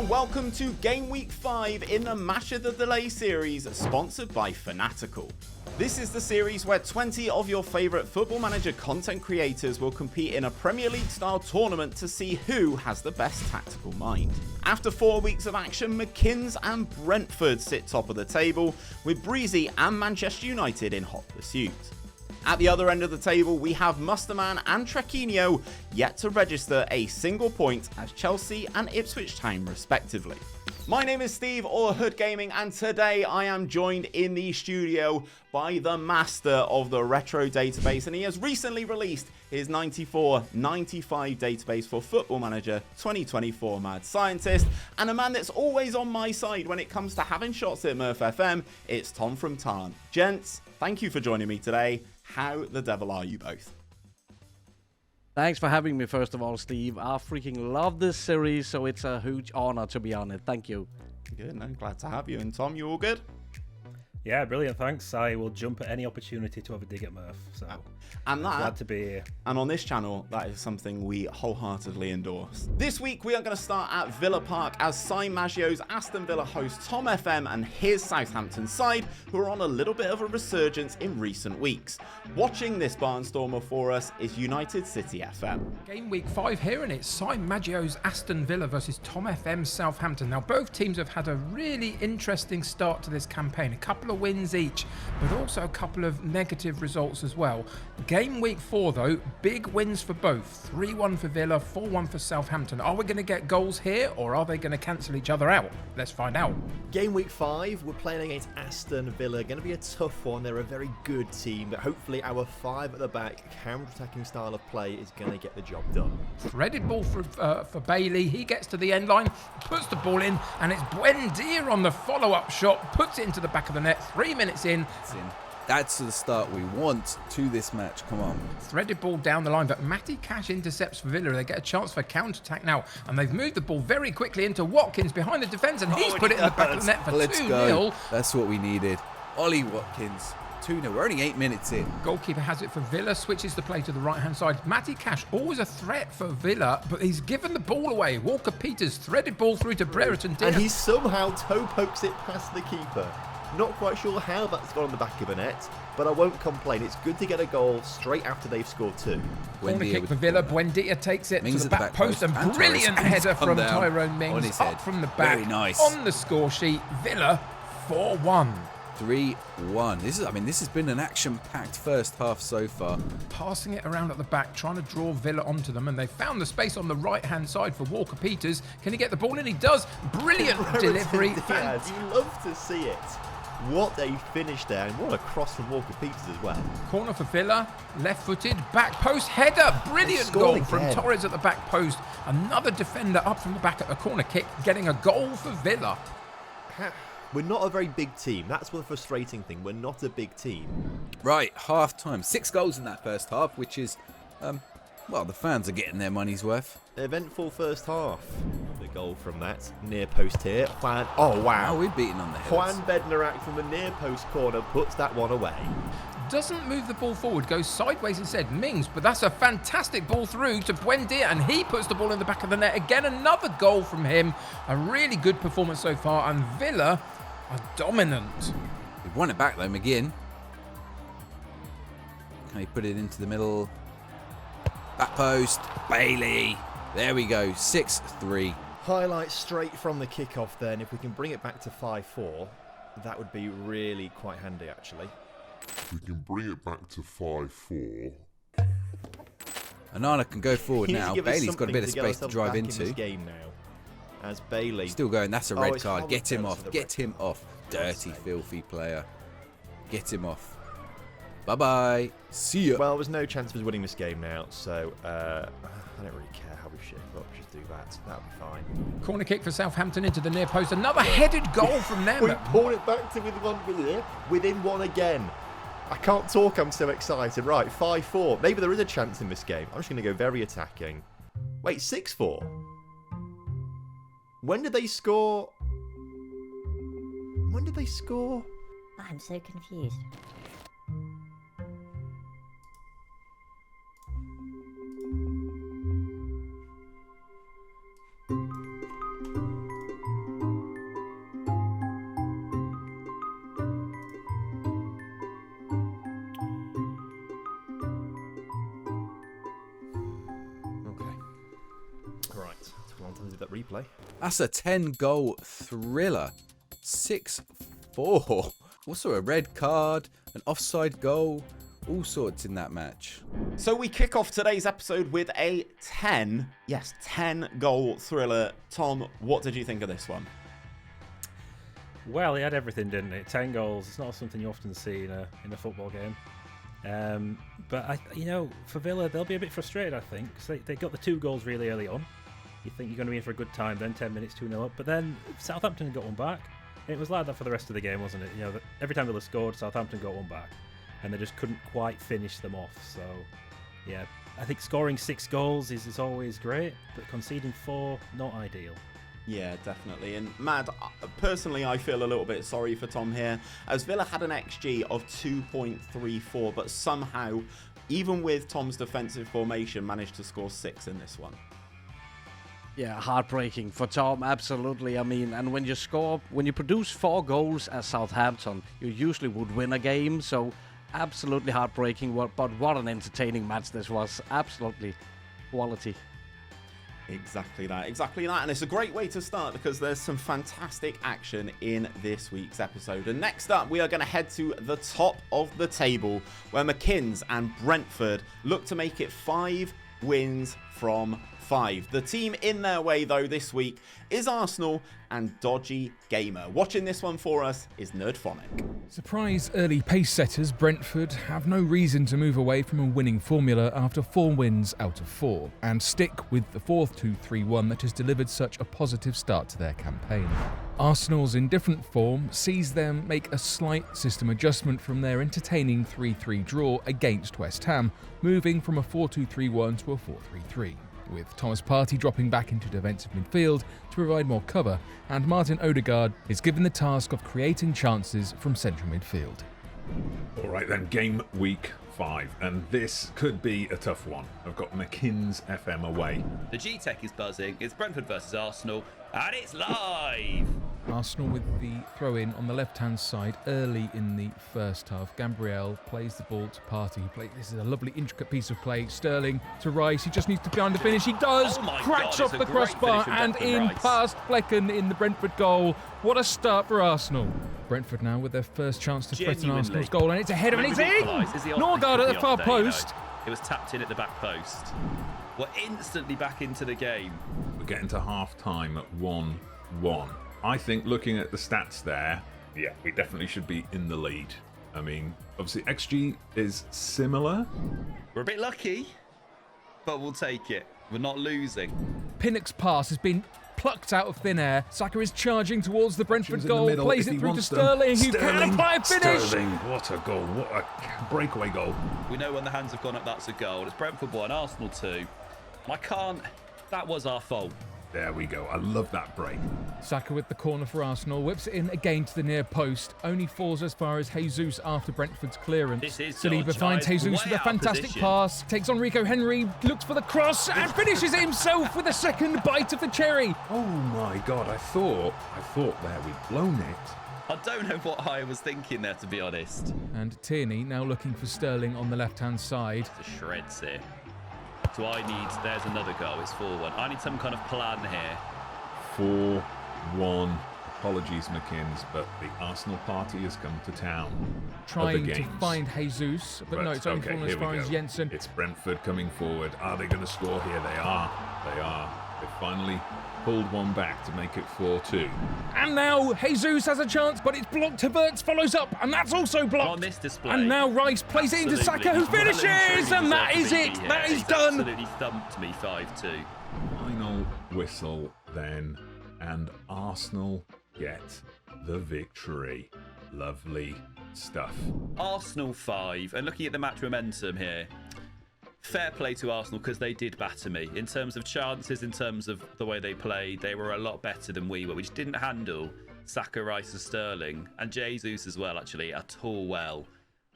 and welcome to Game Week 5 in the Match of the Delay series, sponsored by Fanatical. This is the series where 20 of your favourite Football Manager content creators will compete in a Premier League style tournament to see who has the best tactical mind. After 4 weeks of action, Mckins and Brentford sit top of the table, with Breezy and Manchester United in hot pursuit. At the other end of the table, we have Mustermann and Trequinho yet to register a single point as Chelsea and Ipswich Town respectively. My name is Steve, or Hood Gaming, and today I am joined in the studio by the master of the retro database, and he has recently released his 94-95 database for Football Manager 2024 Mad Scientist, and a man that's always on my side when it comes to having shots at MurphFM, it's Tom from Tarn. Gents, thank you for joining me today. How the devil are you both? Thanks for having me, first of all, Steve. I freaking love this series, so it's a huge honor to be on it. Thank you. Good, no, glad to have you. And Tom, you all good? Yeah, brilliant, thanks. I will jump at any opportunity to have a dig at Murph, so and that, glad to be here. And on this channel, that is something we wholeheartedly endorse. This week, we are going to start at Villa Park as Maggio's Aston Villa host TomFM and his Southampton side, who are on a little bit of a resurgence in recent weeks. Watching this barnstormer for us is United City FM. Game week 5 here, and it's Maggio's Aston Villa versus TomFM's Southampton. Now, both teams have had a really interesting start to this campaign. A couple of wins each, but also a couple of negative results as well. Game week 4, though, big wins for both. 3-1 for Villa, 4-1 for Southampton. Are we going to get goals here, or are they going to cancel each other out? Let's find out. Game week 5, we're playing against Aston Villa. Going to be a tough one. They're a very good team, but hopefully our 5 at the back, counter-attacking style of play is going to get the job done. Threaded ball for Bailey. He gets to the end line, puts the ball in, and it's Buendia on the follow-up shot, puts it into the back of the net. 3 minutes in. That's the start we want to this match. Come on. Threaded ball down the line, but Matty Cash intercepts for Villa. They get a chance for counter-attack now, and they've moved the ball very quickly into Watkins behind the defence, and he's put it in the back of the net for 2-0. Let's go. That's what we needed. Ollie Watkins. 2-0. We're only 8 minutes in. Goalkeeper has it for Villa, switches the play to the right-hand side. Matty Cash, always a threat for Villa, but he's given the ball away. Walker Peters, threaded ball through to Brereton. And he somehow toe pokes it past the keeper. Not quite sure how that's gone on the back of the net, but I won't complain. It's good to get a goal straight after they've scored 2. Corner kick for Villa. Buendia takes it Mings to the back post, and brilliant header from Tyrone Mings up from the back. Very nice. On the score sheet, Villa 4-1. 3-1. This has been an action-packed first half so far. Passing it around at the back, trying to draw Villa onto them, and they found the space on the right-hand side for Walker Peters. Can he get the ball in? He does. Brilliant delivery. Diaz, you love to see it. What a finish there, and what a cross from Walker Peters as well. Corner for Villa, left-footed, back post header. Brilliant goal from Torres at the back post. Another defender up from the back at the corner kick, getting a goal for Villa. We're not a very big team. That's the frustrating thing. We're not a big team. Right, half-time. 6 goals in that first half, which is, well, the fans are getting their money's worth. Eventful first half. The goal from that near post here. Juan, oh wow. Now we're beating on the heads. Juan Bednarak from the near post corner puts that one away. Doesn't move the ball forward, goes sideways instead. Mings, but that's a fantastic ball through to Buendia, and he puts the ball in the back of the net. Again, another goal from him. A really good performance so far, and Villa are dominant. We've won it back though, McGinn. Can he put it into the middle? Back post, Bailey. There we go, 6-3. Highlight straight from the kickoff then. If we can bring it back to 5-4, that would be really quite handy actually. We can bring it back to 5-4. Anana can go forward now. Bailey's got a bit of space to drive into. This game now. As Bailey still going. That's a red card. Get him off. Get him off. Dirty, filthy player. Get him off. Bye-bye. See ya. Well, there's no chance of us winning this game now, so I don't really care how we shift up. Just do that. That'll be fine. Corner kick for Southampton into the near post. Another headed goal from them. We pulled it back to within one again. I can't talk. I'm so excited. Right, 5-4. Maybe there is a chance in this game. I'm just going to go very attacking. Wait, 6-4? When did they score? When did they score? I'm so confused. do that replay. That's a 10-goal thriller. 6-4. Also a red card, an offside goal, all sorts in that match. So we kick off today's episode with a 10 goal thriller. Tom, what did you think of this one? Well, he had everything, didn't he? 10 goals. It's not something you often see in a football game. But for Villa, they'll be a bit frustrated, I think, because they got the 2 goals really early on. You think you're going to be in for a good time, then 10 minutes, 2-0 up. But then Southampton got one back. And it was like that for the rest of the game, wasn't it? Every time Villa scored, Southampton got one back. And they just couldn't quite finish them off. So, yeah, I think scoring 6 goals is always great, but conceding 4, not ideal. Yeah, definitely. And Mad, personally, I feel a little bit sorry for Tom here, as Villa had an XG of 2.34, but somehow, even with Tom's defensive formation, managed to score 6 in this one. Yeah, heartbreaking for Tom, absolutely. I mean, and when you produce 4 goals at Southampton, you usually would win a game, so absolutely heartbreaking. But what an entertaining match this was. Absolutely quality. Exactly that. And it's a great way to start because there's some fantastic action in this week's episode. And next up, we are going to head to the top of the table where Mckins and Brentford look to make it 5 wins from 5. The team in their way, though, this week is Arsenal and Dodgee Gamer. Watching this one for us is Nerdphonic. Surprise early pace setters Brentford have no reason to move away from a winning formula after 4 wins out of 4 and stick with the 4-2-3-1 that has delivered such a positive start to their campaign. Arsenal's indifferent form sees them make a slight system adjustment from their entertaining 3-3 draw against West Ham, moving from a 4-2-3-1 to a 4-3-3. With Thomas Partey dropping back into defensive midfield to provide more cover, and Martin Odegaard is given the task of creating chances from central midfield. All right then, game week 5, and this could be a tough one. I've got Mckins FM away. The G-Tech is buzzing. It's Brentford versus Arsenal, and it's live! Arsenal with the throw-in on the left-hand side early in the first half. Gabriel plays the ball to Partey. This is a lovely, intricate piece of play. Sterling to Rice. He just needs to find the finish. He does! Cracks off the crossbar and in past Flecken in the Brentford goal. What a start for Arsenal. Brentford now with their first chance to threaten Arsenal's goal, and it's a header and it's in! Norgard at the far post. It was tapped in at the back post. We're instantly back into the game. We're getting to half-time at 1-1. I think looking at the stats there, yeah, we definitely should be in the lead. I mean, obviously XG is similar. We're a bit lucky, but we'll take it. We're not losing. Pinnock's pass has been plucked out of thin air. Saka is charging towards the Brentford goal, plays it through to Sterling, who can apply a finish. Sterling, what a goal, what a breakaway goal. We know when the hands have gone up, that's a goal. It's Brentford 1, Arsenal 2. That was our fault. There we go. I love that break. Saka with the corner for Arsenal, whips it in again to the near post. Only falls as far as Jesus after Brentford's clearance. Saliba finds Jesus with a fantastic pass, takes on Rico Henry, looks for the cross and finishes it himself with a second bite of the cherry. Oh my God, I thought there we'd blown it. I don't know what I was thinking there, to be honest. And Tierney now looking for Sterling on the left-hand side. The shreds here. So there's another goal, it's 4-1. I need some kind of plan here. 4-1. Apologies, Mckins, but the Arsenal party has come to town. Trying to find Jesus, but no, it's only fallen as far as Jensen. It's Brentford coming forward. Are they going to score here? They are. They finally pulled one back to make it 4-2. And now Jesus has a chance, but it's blocked. Havertz follows up, and that's also blocked. On this display. And now Rice plays it into Saka, who finishes, and that is it. That is done. Absolutely thumped me 5-2. Final whistle then, and Arsenal get the victory. Lovely stuff. Arsenal 5, and looking at the match momentum here, fair play to Arsenal because they did batter me. In terms of chances, in terms of the way they played, they were a lot better than we were. We just didn't handle Saka, Rice and Sterling, and Jesus as well, actually, at all well.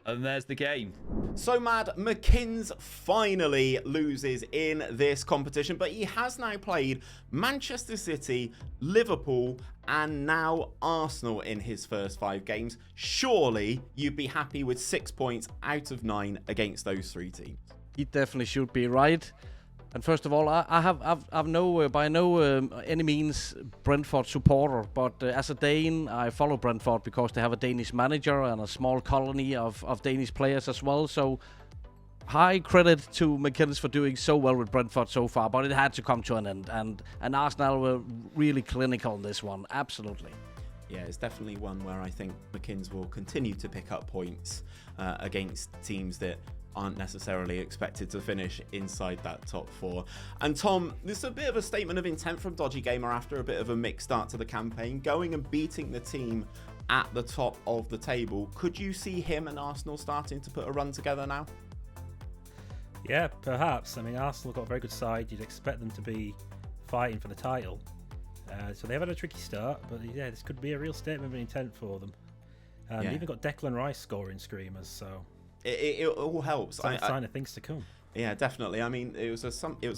And there's the game. So Mad, Mckins finally loses in this competition, but he has now played Manchester City, Liverpool, and now Arsenal in his first 5 games. Surely you'd be happy with 6 points out of 9 against those 3 teams. He definitely should be right. And first of all, I've no by no any means Brentford supporter, but as a Dane, I follow Brentford because they have a Danish manager and a small colony of Danish players as well. So high credit to Mckins for doing so well with Brentford so far, but it had to come to an end, and Arsenal were really clinical on this one, absolutely. Yeah, it's definitely one where I think Mckins will continue to pick up points against teams that aren't necessarily expected to finish inside that top 4. And Tom, this is a bit of a statement of intent from Dodgee Gamer after a bit of a mixed start to the campaign, going and beating the team at the top of the table. Could you see him and Arsenal starting to put a run together now? Yeah, perhaps. I mean, Arsenal got a very good side. You'd expect them to be fighting for the title. So they've had a tricky start, but yeah, this could be a real statement of intent for them. They've even got Declan Rice scoring screamers, so it all helps. It's a sign of things to come. Yeah, definitely. I mean, it was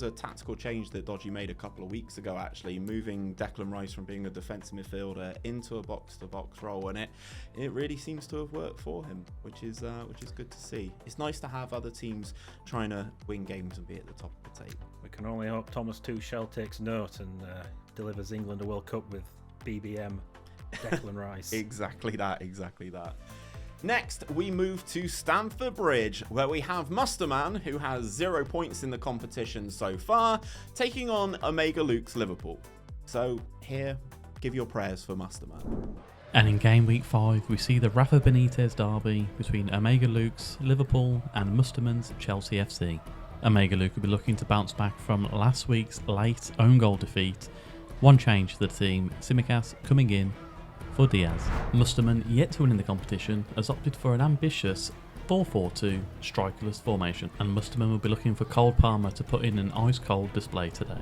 a tactical change that Dodgee made a couple of weeks ago, actually, moving Declan Rice from being a defensive midfielder into a box-to-box role, and it really seems to have worked for him, which is good to see. It's nice to have other teams trying to win games and be at the top of the table. We can only hope Thomas Tuchel takes note and delivers England a World Cup with BBM Declan Rice. Exactly that. Next, we move to Stamford Bridge, where we have Mustermann, who has 0 points in the competition so far, taking on Omega Luke's Liverpool. So here, give your prayers for Mustermann. And in game week 5, we see the Rafa Benitez derby between Omega Luke's Liverpool and Mustermann's Chelsea FC. Omega Luke will be looking to bounce back from last week's late own goal defeat. One change to the team, Tsimikas coming in for Diaz. Mustermann, yet to win in the competition, has opted for an ambitious 4-4-2 strikerless formation, and Mustermann will be looking for Cole Palmer to put in an ice-cold display today.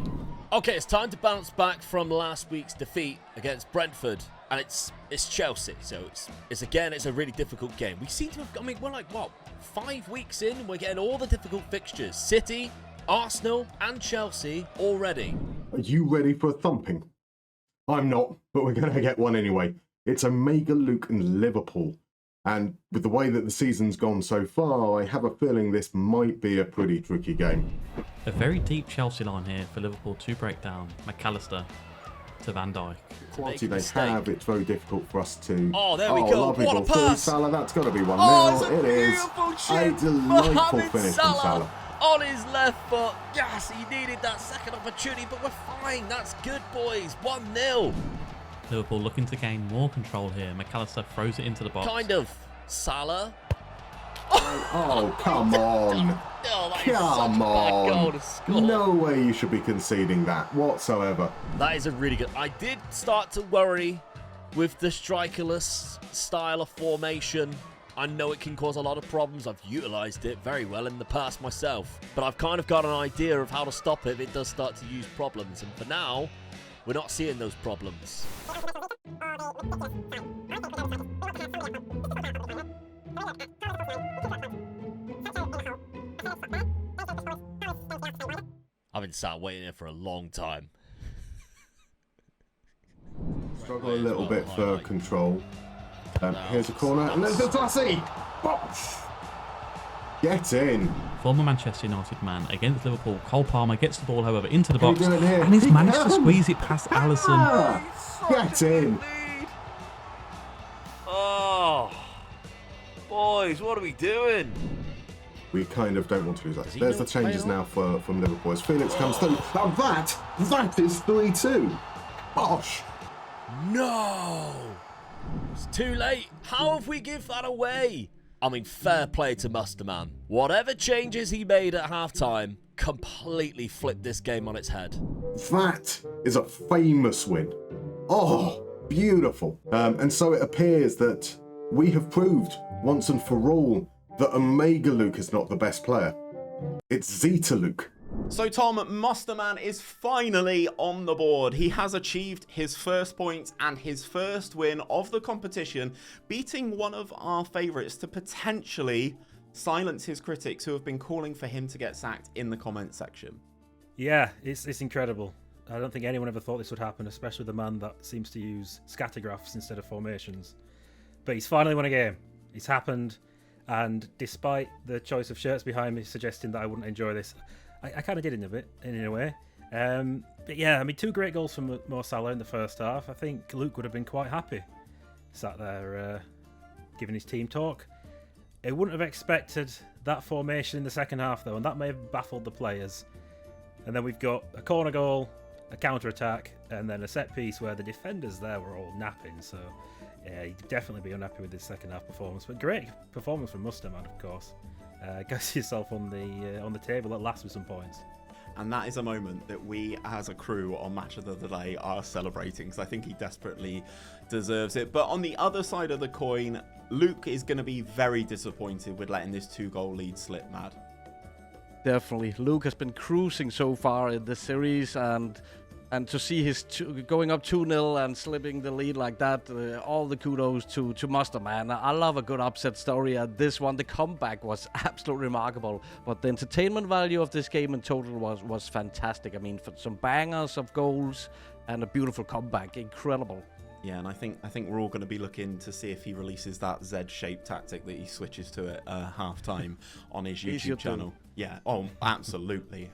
Okay, it's time to bounce back from last week's defeat against Brentford, and it's Chelsea, so it's a really difficult game. We seem to have, we're like, 5 weeks in, we're getting all the difficult fixtures. City, Arsenal, and Chelsea already. Are you ready for a thumping? I'm not, but we're going to get one anyway. It's Omega Luke and Liverpool. And with the way that the season's gone so far, I have a feeling this might be a pretty tricky game. A very deep Chelsea line here for Liverpool to break down. McAllister to Van Dijk. Quality they have, it's very difficult for us to... Oh, there we go. Lovely What a ball. pass. Salah, that's got to be 1-0. Oh, it is a delightful finish from Salah. On his left foot. Yes, he needed that second opportunity, but we're fine. That's good, boys. 1-0. Liverpool looking to gain more control here. McAllister throws it into the box. Kind of. Salah. Oh, come on. Come on. No way you should be conceding that whatsoever. That is a really good... I did start to worry with the strikerless style of formation. I know it can cause a lot of problems. I've utilised it very well in the past myself. But I've kind of got an idea of how to stop it if it does start to use problems. And for now, we're not seeing those problems. I've been sat waiting here for a long time. Struggle a little bit for control. Here's a corner, and there's the Daly. Get in. Former Manchester United man against Liverpool. Cole Palmer gets the ball, however, into the box, and he's managed to squeeze it past Alisson. Get in. Oh, boys, what are we doing? We kind of don't want to lose that. There's the changes now from Liverpool as Felix comes through. Now that is 3-2. Bosh. No. It's too late. How have we give that away? I mean, fair play to Mustermann. Whatever changes he made at halftime completely flipped this game on its head. That is a famous win. Oh, beautiful. And so it appears that we have proved once and for all that Omega Luke is not the best player. It's Zeta Luke. So Tom, Mustermann is finally on the board. He has achieved his first point and his first win of the competition, beating one of our favourites to potentially silence his critics who have been calling for him to get sacked in the comment section. Yeah, it's incredible. I don't think anyone ever thought this would happen, especially the man that seems to use scattergraphs instead of formations. But he's finally won a game. It's happened, and despite the choice of shirts behind me suggesting that I wouldn't enjoy this, I kind of did in a way. But yeah, I mean, 2 great goals from Mo Salah in the first half. I think Luke would have been quite happy, sat there giving his team talk. He wouldn't have expected that formation in the second half, though, and that may have baffled the players. And then we've got a corner goal, a counter-attack, and then a set-piece where the defenders there were all napping. So, yeah, you'd definitely be unhappy with his second-half performance. But great performance from Mustermann, of course. Gets yourself on the table at last with some points. And that is a moment that we as a crew on Match of the Day are celebrating, because I think he desperately deserves it. But on the other side of the coin, Luke is going to be very disappointed with letting this 2-goal lead slip, Mad. Definitely. Luke has been cruising so far in the series, and to see his going up 2-0 and slipping the lead like that, all the kudos to Mustermann. I love a good upset story, and this one, the comeback was absolutely remarkable. But the entertainment value of this game in total was fantastic. I mean, for some bangers of goals and a beautiful comeback. Incredible. Yeah, and I think we're all going to be looking to see if he releases that Z-shaped tactic that he switches to at half-time on his YouTube channel. Yeah, oh, absolutely.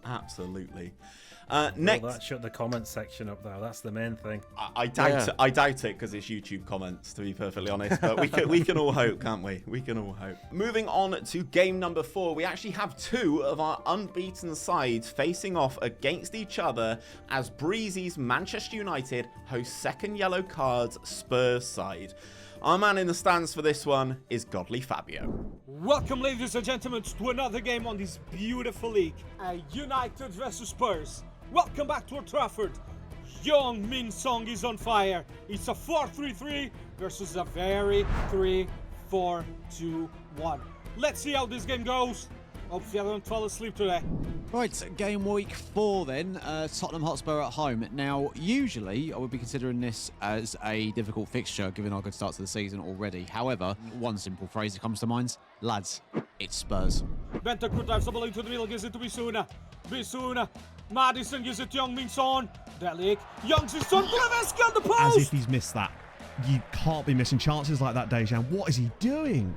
Next, that shut the comments section up, though. That's the main thing. I doubt it because it's YouTube comments, to be perfectly honest. But we can all hope, can't we? We can all hope. Moving on to game number 4, we actually have 2 of our unbeaten sides facing off against each other as Breezy's Manchester United host second yellow card's Spurs side. Our man in the stands for this one is Godly Fabio. Welcome, ladies and gentlemen, to another game on this beautiful league. United versus Spurs. Welcome back to Old Trafford. Young Min Song is on fire. It's a 4-3-3 versus a very 3-4-2-1. Let's see how this game goes. Hopefully I don't fall asleep today. Right, game week 4 then, Tottenham Hotspur at home. Now, usually I would be considering this as a difficult fixture given our good start to the season already. However, one simple phrase that comes to mind, lads, it's Spurs. Bentancur drives the ball into the middle, gives it to Bissouma. Maddison gives it to Young Min Son. Daly, Young Min Son, Kulusevski on the post! As if he's missed that. You can't be missing chances like that, Dejan. What is he doing?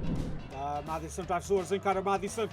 Maddison drives towards Encara Maddison,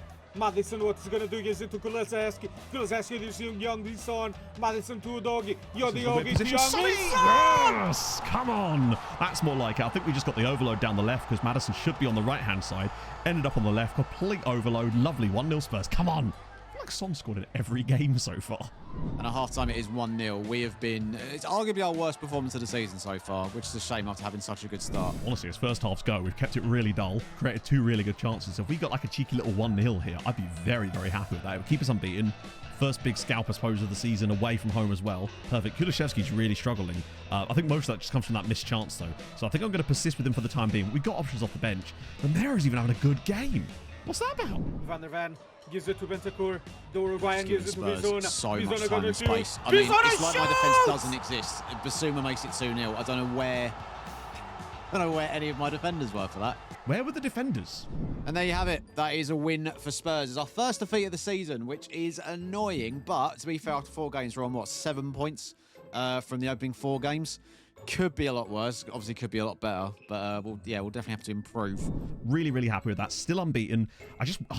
what he's going to do, gives it to Kulusevski. Kulusevski gives Young Min Son. Maddison to Udogie. Yogi to Young Min Son! Yes! Come on! That's more like it. I think we just got the overload down the left because Maddison should be on the right-hand side. Ended up on the left. Complete overload. Lovely 1-0 Spurs. Come on! I feel like Son scored in every game so far. And at half-time it is 1-0. We have been... It's arguably our worst performance of the season so far, which is a shame after having such a good start. Honestly, as first halves go, we've kept it really dull, created 2 really good chances. If we got like a cheeky little 1-0 here, I'd be very, very happy with that. It would keep us unbeaten. First big scalp, I suppose, of the season away from home as well. Perfect. Kulusevski's really struggling. I think most of that just comes from that missed chance, though. So I think I'm going to persist with him for the time being. We've got options off the bench. And Mera's even having a good game. What's that about? Van der Ven gives it to Bentancur. The Uruguayan gives it to Bissouma. So much time and space. I mean, it's like my defence doesn't exist. Bissouma makes it 2-0. I don't know where any of my defenders were for that. Where were the defenders? And there you have it. That is a win for Spurs. It's our first defeat of the season, which is annoying. But to be fair, after 4 games, we're on, 7 points from the opening 4 games. Could be a lot worse. Obviously, could be a lot better. But we'll definitely have to improve. Really, really happy with that. Still unbeaten.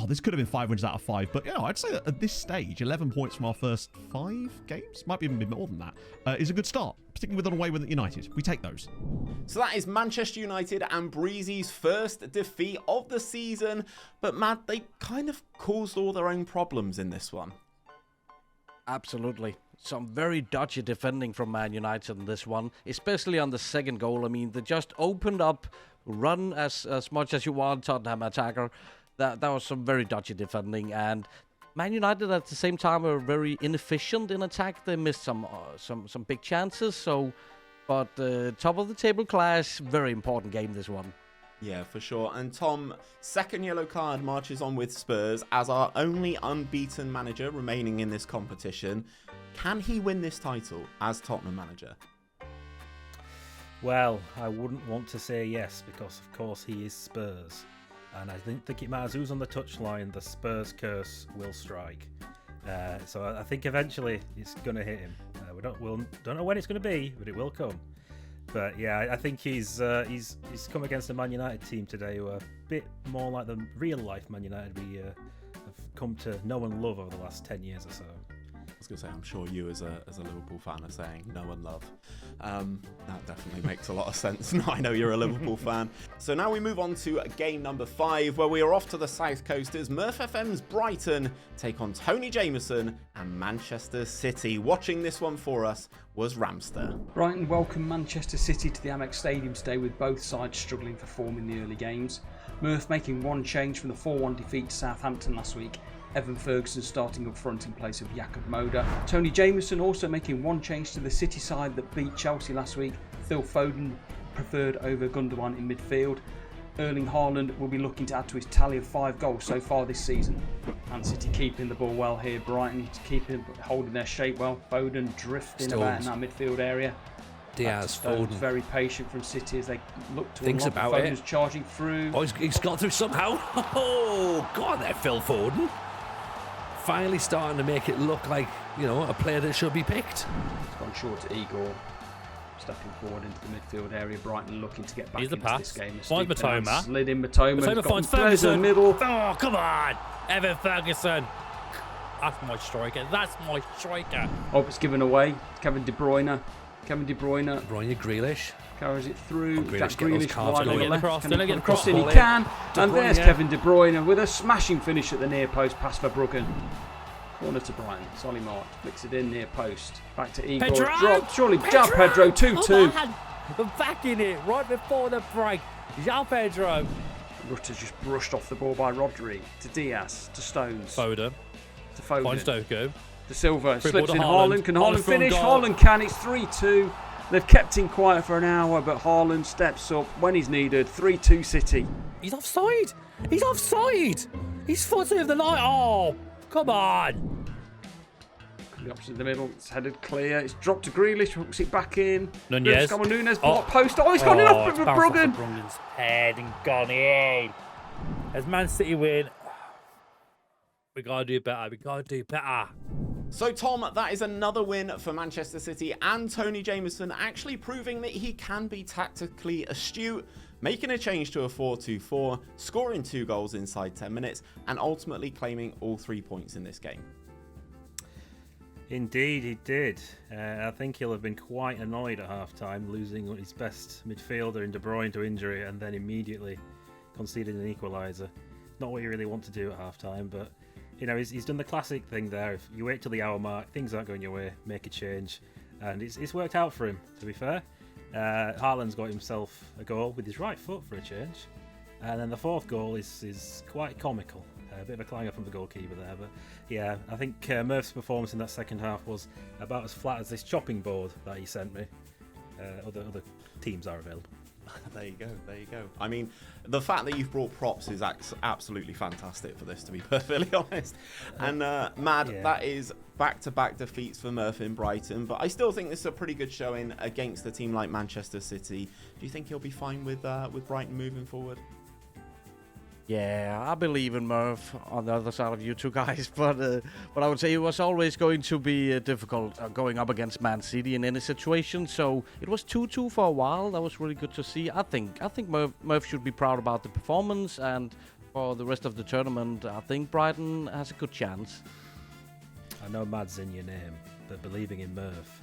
This could have been 5 wins out of 5. But, I'd say that at this stage, 11 points from our first 5 games, might even be more than that, is a good start. Particularly with an away win at United. We take those. So that is Manchester United and Breezy's first defeat of the season. But, Matt, they kind of caused all their own problems in this one. Absolutely. Some very dodgy defending from Man United in this one, especially on the second goal. I mean, they just opened up, run as much as you want, Tottenham attacker. That was some very dodgy defending, and Man United at the same time were very inefficient in attack. They missed some big chances. But top of the table class, very important game this one. Yeah, for sure. And Tom, second yellow card marches on with Spurs as our only unbeaten manager remaining in this competition. Can he win this title as Tottenham manager? Well, I wouldn't want to say yes because, of course, he is Spurs. And I don't think it matters who's on the touchline, the Spurs curse will strike. So I think eventually it's going to hit him. We don't know when it's going to be, but it will come. But yeah, I think he's come against a Man United team today who are a bit more like the real life Man United I've come to know and love over the last 10 years or so. I was going to say, I'm sure you as a Liverpool fan are saying know and love. That definitely makes a lot of sense. Now I know you're a Liverpool fan. So now we move on to game number 5, where we are off to the South Coast as MurphFM's Brighton take on TonyJameson and Manchester City. Watching this one for us was Ramster. Brighton welcome Manchester City to the Amex Stadium today, with both sides struggling for form in the early games. Murph making one change from the 4-1 defeat to Southampton last week. Evan Ferguson starting up front in place of Jakob Moda. TonyJameson also making one change to the City side that beat Chelsea last week. Phil Foden preferred over Gundogan in midfield. Erling Haaland will be looking to add to his tally of 5 goals so far this season. Man City keeping the ball well here. Brighton holding their shape well. Foden drifting about in that midfield area. Diaz, Foden. Very patient from City as they look to Thinks unlock. about Foden's it. charging through. Oh, he's got through somehow. Oh, go on there, Phil Foden. Finally starting to make it look like, a player that should be picked. It's gone short to Igor. Stepping forward into the midfield area. Brighton looking to get back Here's the into pass. this game. Finds Matoma. Slid in Matoma. Matoma finds There's Ferguson. a middle. Oh, come on. Evan Ferguson. That's my striker. That's my striker. Oh, it's given away. Kevin De Bruyne. Grealish. Carries it through. Grealish, Jack get those Grealish cards wide on going. the left. Cross, Can he don't put get a cross in? ball He in. can. De And there's Bruyne. Kevin De Bruyne with a smashing finish at the near post. Pass for Bruggen. Corner to Brighton. Solly Mart flicks it in near post. Back to Igor. Pedro! Drop. Surely down Pedro. 2-2. Come on. We're back in it right before the break. Jean Pedro. Rutter's just brushed off the ball by Rodri. To Diaz. To Stones. Foden. To Foden. Finds Doku. To Silva. Free Slips ball in to Haaland. Can Haaland Haaland from finish? goal. Haaland can. It's 3-2. They've kept him quiet for an hour, but Haaland steps up when he's needed. 3-2 City. He's offside. He's offside. He's footed of the line. Oh, come on. The opposite in the middle. It's headed clear. It's dropped to Grealish. Hooks it back in. Nunez. Nunez block post. Oh, he's gone in off it's with bounced off Bruggen. Bruggen's head and gone in. As Man City win, we gotta do better. So Tom, that is another win for Manchester City and TonyJameson, actually proving that he can be tactically astute, making a change to a 4-2-4, scoring 2 goals inside 10 minutes, and ultimately claiming all 3 points in this game. Indeed, he did. I think he'll have been quite annoyed at half-time, losing his best midfielder in De Bruyne to injury and then immediately conceding an equaliser. Not what you really want to do at half-time, but he's done the classic thing there. If you wait till the hour mark, things aren't going your way, make a change. And it's worked out for him, to be fair. Haaland's got himself a goal with his right foot for a change. And then the 4th goal is quite comical. A bit of a clanger from the goalkeeper there, but yeah, I think Murph's performance in that second half was about as flat as this chopping board that he sent me. Other teams are available. There you go. I mean, the fact that you've brought props is absolutely fantastic for this, to be perfectly honest. And that is back-to-back defeats for Murph in Brighton, but I still think this is a pretty good showing against a team like Manchester City. Do you think he'll be fine with Brighton moving forward? Yeah, I believe in Murph on the other side of you two guys, but I would say it was always going to be difficult going up against Man City in any situation. So it was 2-2 for a while. That was really good to see. I think Murph should be proud about the performance, and for the rest of the tournament, I think Brighton has a good chance. I know mad's in your name, but believing in Murph,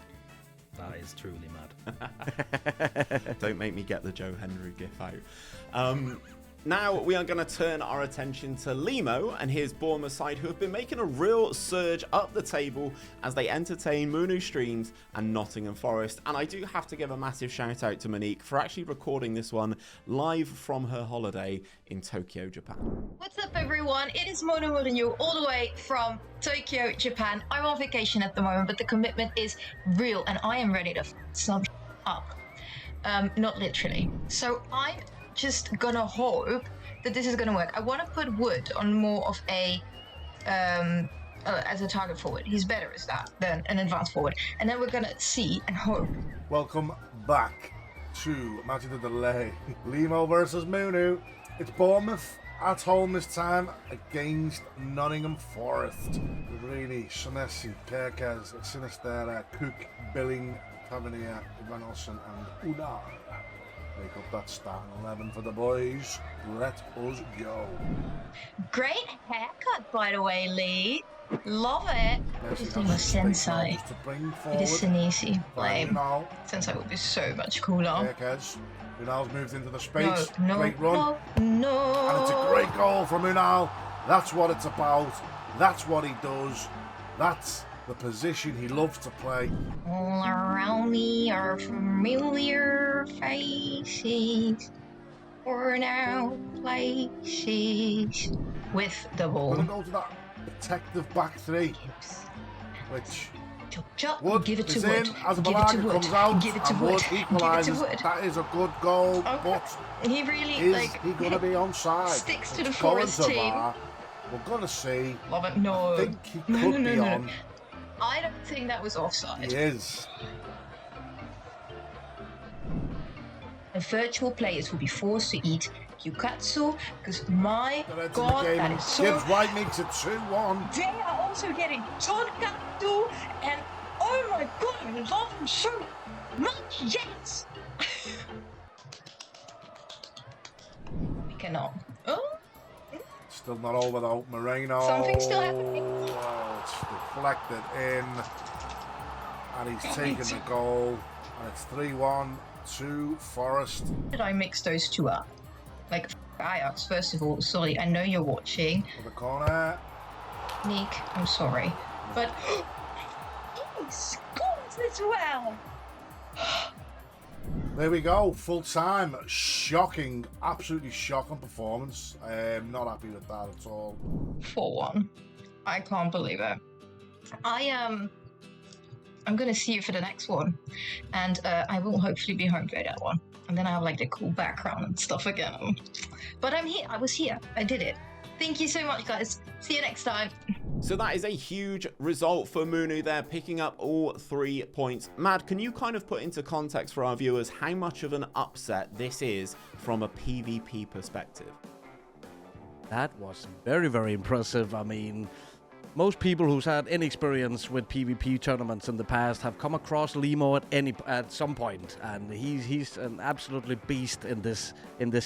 that is truly mad. Don't make me get the Joe Henry gif out. Now we are going to turn our attention to Leemo and his Bournemouth side, who have been making a real surge up the table as they entertain Mooono Streams and Nottingham Forest. And I do have to give a massive shout out to Monique for actually recording this one live from her holiday in Tokyo, Japan. What's up everyone, it is Mooono all the way from Tokyo, Japan. I'm on vacation at the moment, but the commitment is real and I am ready to sum up. Not literally. So I'm just gonna hope that this is gonna work. I want to put Wood on more of a as a target forward. He's better as that than an advanced forward. And then we're gonna see and hope. Welcome back to Match of the Delay. Leemo versus Mooono. It's Bournemouth at home this time against Nottingham Forest. Really, Sonesi, Kerkez, Sinistera, Cook, Billing, Tavernier, Van Olsen and Unar. Make up that starting 11 for the boys. Let us go. Great haircut, by the way, Lee. Love it. His name was Sensei. It is Senisi. Lame. Sensei would be so much cooler. Unal's moved into the space. No, Great run. No. And it's a great goal from Unal. That's what it's about. That's what he does. That's the position he loves to play. All around me are familiar faces. Worn out places. With the ball. Gonna go to that protective back three. Which Wood give it is to in Wood. as Give it Malaga to Wood. comes out. Give it to and Wood. Wood Give it to equalises. Wood. That is a good goal, but He really, is he going to be onside? sticks to the It's going Forest to team. VAR. We're going to see. Love it. No. I think he could No. be on. I don't think that was offside. He is. The virtual players will be forced to eat Gyukatsu because my god, that is so... Gibbs White makes it 2-1. They are also getting Tonkatsu and oh my god, I love them so much, yes! We cannot. Oh? Still not over though. Moreno. Something's still happening. Oh, it's deflected in. And he's taken the goal. And it's 3-1 to Forest. Did I mix those two up? Like, Ajax, first of all, sorry, I know you're watching. For the corner. Nick, I'm sorry. But he scores as well! There we go, full time. Shocking, absolutely shocking performance. I'm not happy with that at all. 4-1. I can't believe it. I'm gonna see you for the next one, and I will hopefully be home for that one, and then I have like the cool background and stuff again. But I'm here. I was here. I did it. Thank you so much, guys. See you next time. So that is a huge result for Mooono there, picking up all 3 points. Mad, can you kind of put into context for our viewers how much of an upset this is from a PvP perspective? That was very, very impressive. I mean, most people who's had any experience with PvP tournaments in the past have come across Leemo at some point, and he's an absolutely beast in this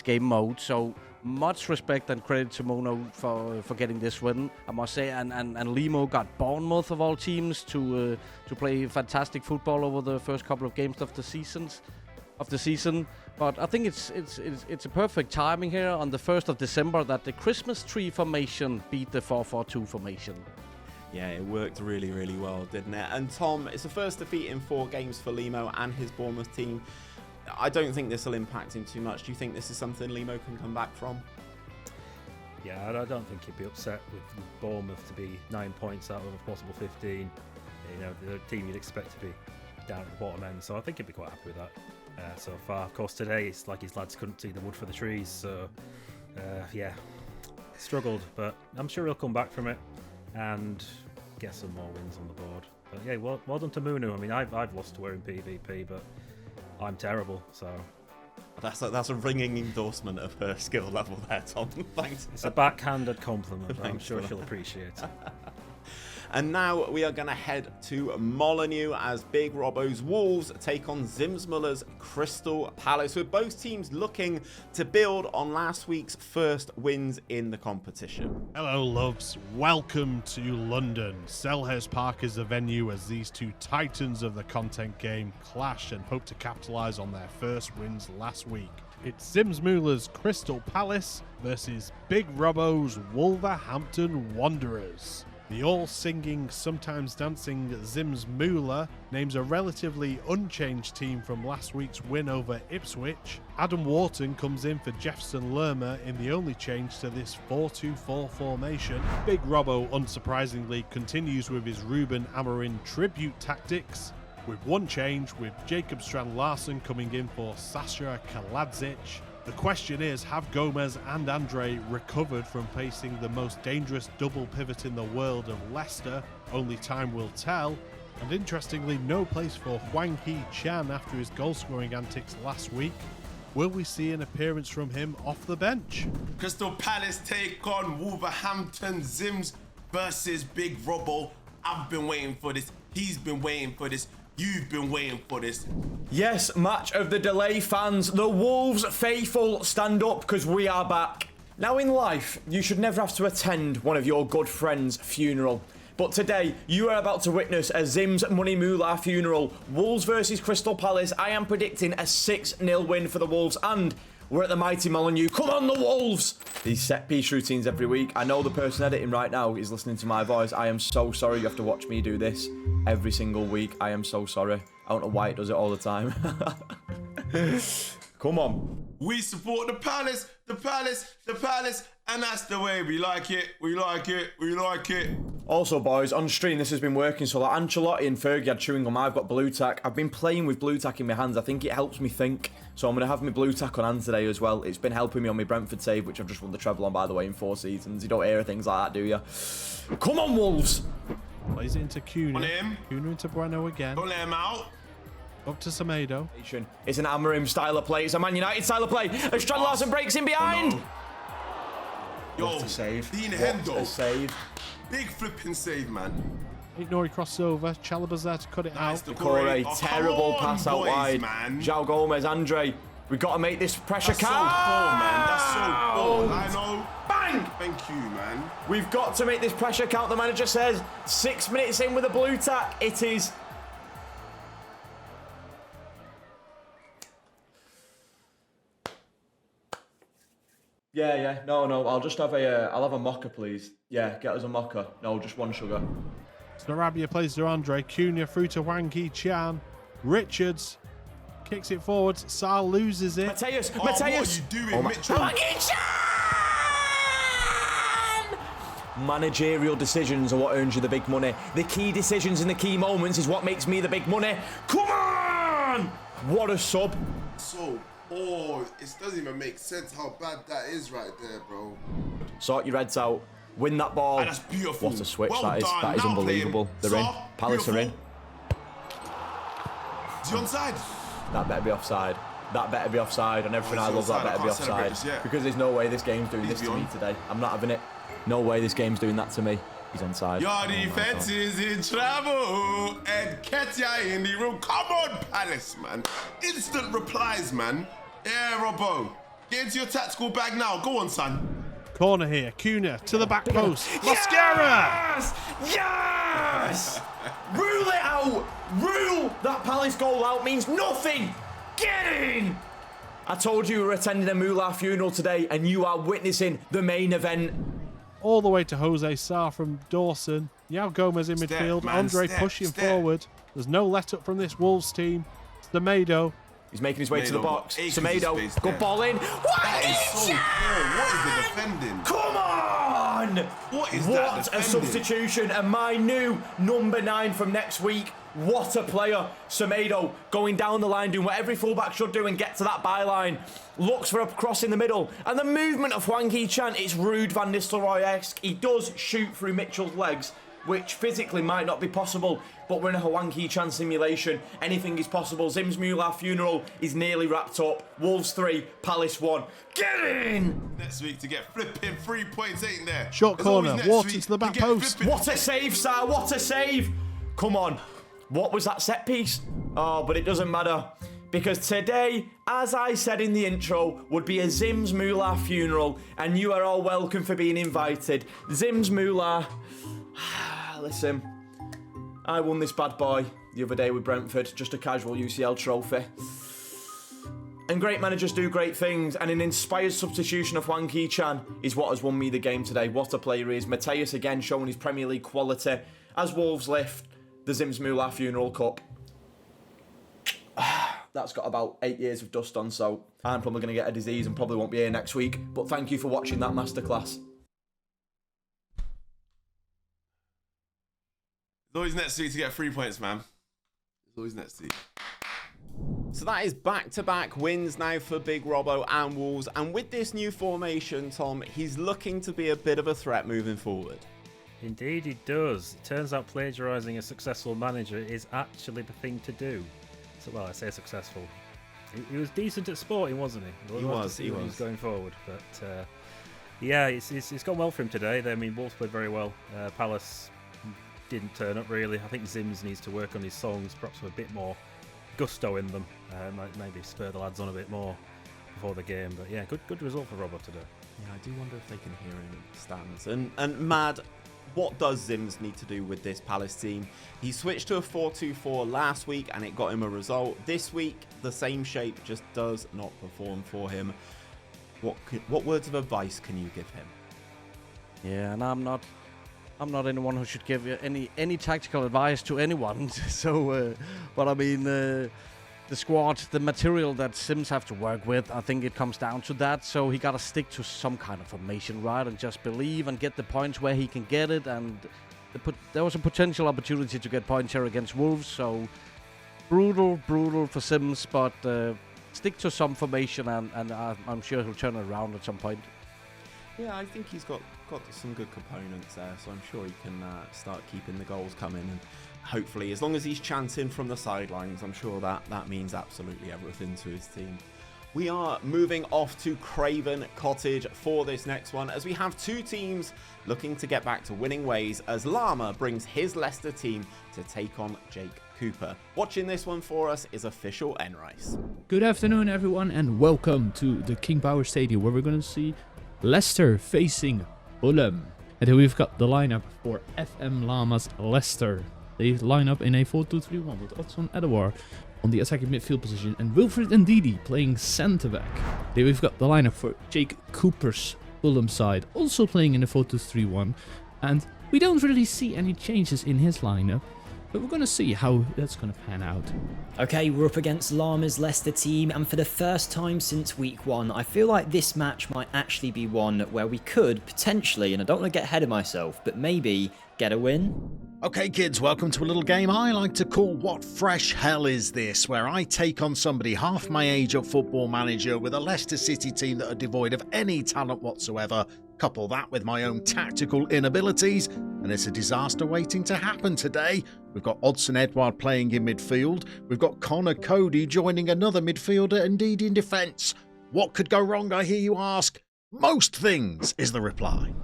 game mode. So much respect and credit to Mooono for getting this win, I must say. And Leemo got Bournemouth of all teams to play fantastic football over the first couple of games of the season. But I think it's a perfect timing here on the 1st of December that the Christmas tree formation beat the 4-4-2 formation. Yeah, it worked really, really well, didn't it? And Tom, it's the first defeat in 4 games for Leemo and his Bournemouth team. I don't think this will impact him too much. Do you think this is something Leemo can come back from? Yeah, I don't think he'd be upset with Bournemouth to be 9 points out of a possible 15. You know, the team you'd expect to be down at the bottom end, so I think he'd be quite happy with that so far. Of course, today it's like his lads couldn't see the wood for the trees, so yeah, struggled, but I'm sure he'll come back from it and get some more wins on the board. But yeah, well done to Mooono. I mean, I've lost to her in PvP, but I'm terrible, so... That's a ringing endorsement of her skill level there, Tom. Thanks. It's a backhanded compliment, but I'm Thanks sure for she'll that. appreciate it. And now we are going to head to Molineux as Big Robbo's Wolves take on ZimsMulaa's Crystal Palace, with both teams looking to build on last week's first wins in the competition. Hello, loves. Welcome to London. Selhurst Park is the venue as these two titans of the content game clash and hope to capitalise on their first wins last week. It's ZimsMulaa's Crystal Palace versus Big Robbo's Wolverhampton Wanderers. The all-singing, sometimes dancing ZimsMulaa names a relatively unchanged team from last week's win over Ipswich. Adam Wharton comes in for Jefferson Llama in the only change to this 4-2-4 formation. Big Robbo, unsurprisingly, continues with his Ruben Amorim tribute tactics, with one change, with Jacob Strand-Larsen coming in for Sasha Kaladzic. The question is, have Gomez and Andre recovered from facing the most dangerous double pivot in the world of Leicester? Only time will tell. And interestingly, no place for Hwang Hee-chan after his goal-scoring antics last week. Will we see an appearance from him off the bench? Crystal Palace take on Wolverhampton. Zims versus Big Robbo. I've been waiting for this. He's been waiting for this. You've been waiting for this. Yes, match of the delay fans. The Wolves faithful, stand up because we are back. Now in life, you should never have to attend one of your good friends' funeral. But today, you are about to witness a ZimsMulaa funeral. Wolves versus Crystal Palace. I am predicting a 6-0 win for the Wolves, and we're at the mighty Molineux. Come on, the Wolves! These set-piece routines every week. I know the person editing right now is listening to my voice. I am so sorry you have to watch me do this every single week. I am so sorry. I don't know why it does it all the time. Come on. We support the Palace, the Palace, the Palace, and that's the way we like it. We like it. We like it. Also, boys, on stream, this has been working. So, like Ancelotti and Fergie had chewing gum. I've got blue tack. I've been playing with blue tack in my hands. I think it helps me think. So, I'm going to have my blue tack on hand today as well. It's been helping me on my Brentford save, which I've just won the treble on, by the way, in 4 seasons. You don't hear things like that, do you? Come on, Wolves! Plays it into Cunha. On him. Cunha into Bueno again. Don't let him out. Up to Semedo. It's an Amarim style of play. It's a Man United style of play. And Strand Larsen breaks in behind. Yo, what a save. Dean What Hendo. a save. Big flipping save, man. Ignore crosses over. Chalobah's there to cut it out. Corey, terrible pass out wide. Man. João Gomez, Andre. We've got to make this pressure count. That's so poor, man. That's so poor. I know. Bang! Thank you, man. We've got to make this pressure count, the manager says. 6 minutes in with a blue tack. It is. Yeah. No. I'll just have I'll have a mocha, please. Yeah, get us a mocha. No, just one sugar. Sarabia plays to Andre. Cunha through to Hwang Hee-chan. Richards kicks it forward. Sal loses it. Mateus. What are you doing, Mitchell? Hwang Hee-chan! Managerial decisions are what earns you the big money. The key decisions in the key moments is what makes me the big money. Come on! What a sub. So poor. It doesn't even make sense how bad that is right there, bro. Sort your heads out. Win that ball. And that's beautiful. What a switch Well that is. done. That is Now unbelievable. play him. They're in. So Palace are in. Is he onside? That better be offside. That better be offside. And everything I he's love, that offside. better I be can't celebrate offside. this yet. Because there's no way this game's doing this to me today. I'm not having it. No way this game's doing that to me. He's onside. Your defense is in trouble. And KempiXI in the room. Come on, Palace, man. Instant replies, man. Yeah, Robbo. Get into your tactical bag now. Go on, son. Corner here. Cunha to the back post. Mascara! Yes! Rule it out! Rule that Palace goal out means nothing! Get in! I told you we were attending a Mulaa funeral today, and you are witnessing the main event. All the way to Jose Sarr from Dawson. João Gomez in midfield. man, Andre step, pushing step. forward. There's no let up from this Wolves team. Semedo. He's making his way to the Semedo, box. acres of Semedo, space good there. ball in. That is so poor. What is the defending? Come on! What is that What a defending? substitution. And my new number 9 from next week. What a player. Semedo going down the line, doing what every fullback should do and get to that byline. Looks for a cross in the middle. And the movement of Hwang Hee-chan, it's Ruud van Nistelrooy-esque. He does shoot through Mitchell's legs, which physically might not be possible, but we're in a Hwang Hee-chan simulation. Anything is possible. ZimsMulaa funeral is nearly wrapped up. Wolves 3, Palace 1. Get in! Next week to get flipping 3 points, ain't there? Short There's always corner. next Water week to the back to get post. flipping- What a save, Sar. What a save. Come on. What was that set piece? Oh, but it doesn't matter. Because today, as I said in the intro, would be a ZimsMulaa funeral, and you are all welcome for being invited. ZimsMulaa. Listen, I won this bad boy the other day with Brentford, just a casual UCL trophy. And great managers do great things, and an inspired substitution of Hwang Hee-chan is what has won me the game today. What a player he is. Mateus again showing his Premier League quality as Wolves lift the ZimsMulaa Funeral Cup. That's got about 8 years of dust on, so I'm probably going to get a disease and probably won't be here next week. But thank you for watching that masterclass. There's always next week to get 3 points, man. There's always next week. So that is back-to-back wins now for Big Robbo and Wolves. And with this new formation, Tom, he's looking to be a bit of a threat moving forward. Indeed he does. It turns out plagiarising a successful manager is actually the thing to do. So, well, I say successful. He was decent at sporting, wasn't he? He was. He was going forward. But, yeah, it's gone well for him today. I mean, Wolves played very well. Palace didn't turn up really. I think Zims needs to work on his songs, perhaps with a bit more gusto in them. Maybe spur the lads on a bit more before the game. But yeah, good result for Robbo today. Yeah, I do wonder if they can hear him in the stands. And Mad, what does Zims need to do with this Palace team? He switched to a 4-2-4 last week and it got him a result. This week, the same shape just does not perform for him. What words of advice can you give him? Yeah, and I'm not anyone who should give any tactical advice to anyone. So, but I mean, the squad, the material that Zims have to work with, I think it comes down to that. So he got to stick to some kind of formation, right, and just believe and get the points where he can get it. And there was a potential opportunity to get points here against Wolves. So brutal for Zims, but stick to some formation, and I'm sure he'll turn it around at some point. Yeah, I think he's got some good components there, so I'm sure he can start keeping the goals coming. And hopefully, as long as he's chanting from the sidelines, I'm sure that means absolutely everything to his team. We are moving off to Craven Cottage for this next one, as we have two teams looking to get back to winning ways, as Llama brings his Leicester team to take on Jake Cooper. Watching this one for us is official Enrice. Good afternoon, everyone, and welcome to the King Power Stadium, where we're going to see Leicester facing Fulham. And here we've got the lineup for FM Llama's Leicester. They line up in a 4-2-3-1 with Otson Edouard on the attacking midfield position and Wilfred Ndidi playing centre back. Here we've got the lineup for Jake Cooper's Fulham side, also playing in a 4-2-3-1, and we don't really see any changes in his lineup, but we're going to see how that's going to pan out. Okay, we're up against Llama's Leicester team, and for the first time since week 1, I feel like this match might actually be one where we could potentially, and I don't want to get ahead of myself, but maybe get a win. Okay kids, welcome to a little game I like to call What Fresh Hell Is This, where I take on somebody half my age at Football Manager with a Leicester City team that are devoid of any talent whatsoever. Couple that with my own tactical inabilities, and it's a disaster waiting to happen today. We've got Odson Edouard playing in midfield, we've got Connor Cody joining another midfielder, indeed in defence. What could go wrong, I hear you ask? Most things is the reply.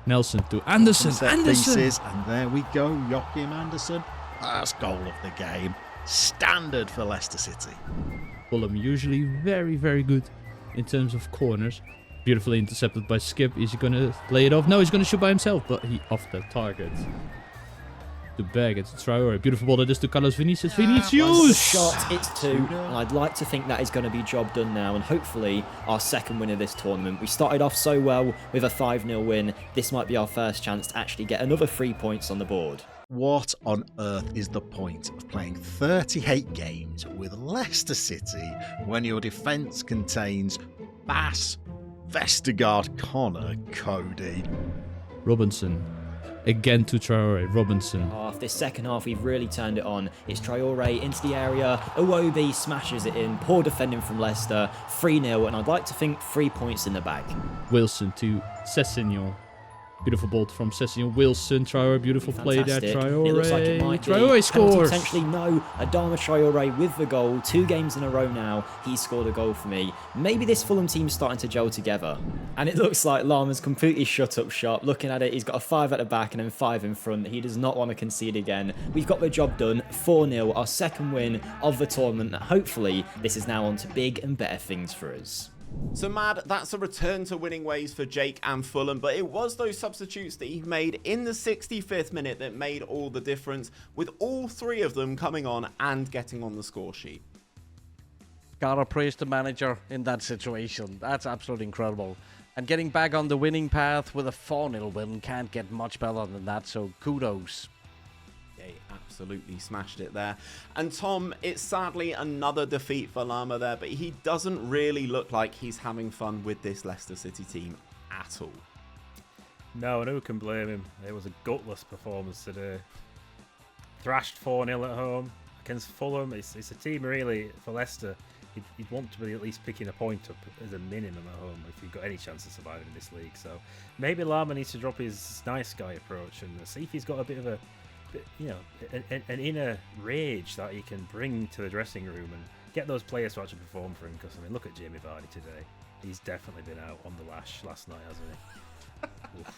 Nelson to Anderson. Pieces, and there we go, Joachim Anderson. First goal of the game. Standard for Leicester City. Fulham usually very, very good in terms of corners. Beautifully intercepted by Skip. Is he going to lay it off? No, he's going to shoot by himself, but he off the target. To bag it to Traore. Beautiful ball that is to Carlos Vinicius. Vinicius! Shot, it's 2, and I'd like to think that is going to be job done now, and hopefully our second win of this tournament. We started off so well with a 5-0 win. This might be our first chance to actually get another 3 points on the board. What on earth is the point of playing 38 games with Leicester City when your defence contains Bass, Vestergaard, Connor, Cody? Robinson. Again to Traore, Robinson. This second half, we've really turned it on. It's Traore into the area. Iwobi smashes it in. Poor defending from Leicester. 3-0, and I'd like to think 3 points in the bag. Wilson to Sessegnon. Beautiful ball from Sessegnon. Wilson, Traore, beautiful play there. Traore. It looks like it might be. Traore scores. Potentially, no. Adama Traore with the goal. 2 games in a row now. He's scored a goal for me. Maybe this Fulham team's starting to gel together. And it looks like Llama's completely shut up shop. Looking at it, he's got a 5 at the back and then 5 in front. He does not want to concede again. We've got the job done. 4-0, our second win of the tournament. Hopefully, this is now on to big and better things for us. So Mad, that's a return to winning ways for Jake and Fulham, but it was those substitutes that he made in the 65th minute that made all the difference, with all 3 of them coming on and getting on the score sheet. Gotta praise the manager in that situation. That's absolutely incredible. And getting back on the winning path with a 4-0 win can't get much better than that, so kudos. They absolutely smashed it there. And Tom, it's sadly another defeat for Llama there, but he doesn't really look like he's having fun with this Leicester City team at all. No, and who can blame him? It was a gutless performance today. Thrashed 4-0 at home against Fulham. It's a team really, for Leicester, you'd want to be at least picking a point up as a minimum at home if you've got any chance of surviving in this league. So maybe Llama needs to drop his nice guy approach and see if he's got a bit of an inner rage that he can bring to the dressing room and get those players to actually perform for him. Because I mean, look at Jamie Vardy today. He's definitely been out on the lash last night, hasn't he?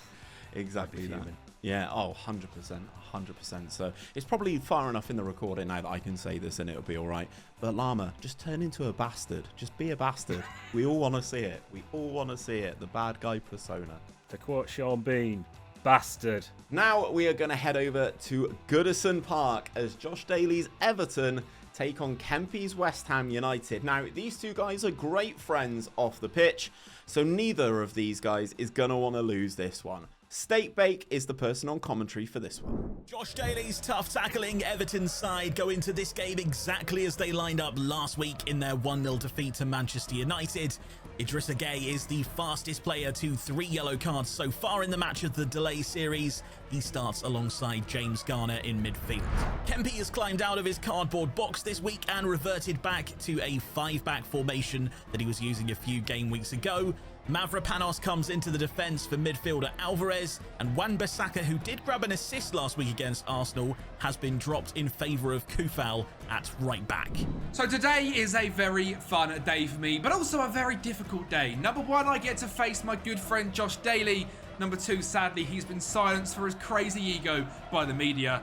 Exactly that. Yeah, 100%, 100%. So it's probably far enough in the recording now that I can say this and it'll be all right. But Llama, just turn into a bastard. Just be a bastard. We all want to see it. We all want to see it. The bad guy persona. To quote Sean Bean, bastard. Now we are going to head over to Goodison Park as Josh Daly's Everton take on Kempi's West Ham United. Now, these two guys are great friends off the pitch, so neither of these guys is going to want to lose this one. Steak Bake is the person on commentary for this one. Josh Daly's tough tackling Everton's side go into this game exactly as they lined up last week in their 1-0 defeat to Manchester United. Idrissa Gueye is the fastest player to 3 yellow cards so far in the match of the Delay series. He starts alongside James Garner in midfield. Kempi has climbed out of his cardboard box this week and reverted back to a 5-back formation that he was using a few game weeks ago. Mavropanos comes into the defence for midfielder Alvarez, and Wan-Bissaka, who did grab an assist last week against Arsenal, has been dropped in favour of Kufal at right back. So today is a very fun day for me, but also a very difficult day. Number one, I get to face my good friend Josh Daly. Number two, sadly, he's been silenced for his crazy ego by the media.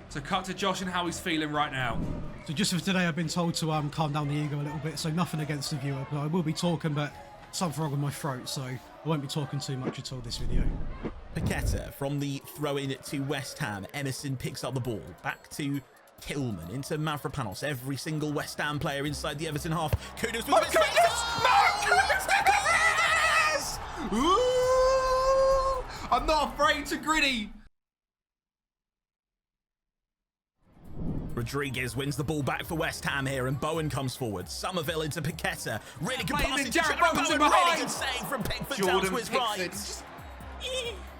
So cut to Josh and how he's feeling right now. So just for today, I've been told to calm down the ego a little bit, so nothing against the viewer, but I will be talking, but something wrong with my throat, so I won't be talking too much at all this video. Paqueta from the throw-in to West Ham. Emerson picks up the ball. Back to Kilman into Mavropanos. Every single West Ham player inside the Everton half. Kudos with Mckins! Ooh! I'm not afraid to gritty. Rodriguez wins the ball back for West Ham here, and Bowen comes forward. Somerville into Paqueta. Really good passing. Jared Bowen's in behind. Really good save from Pickford down to his right.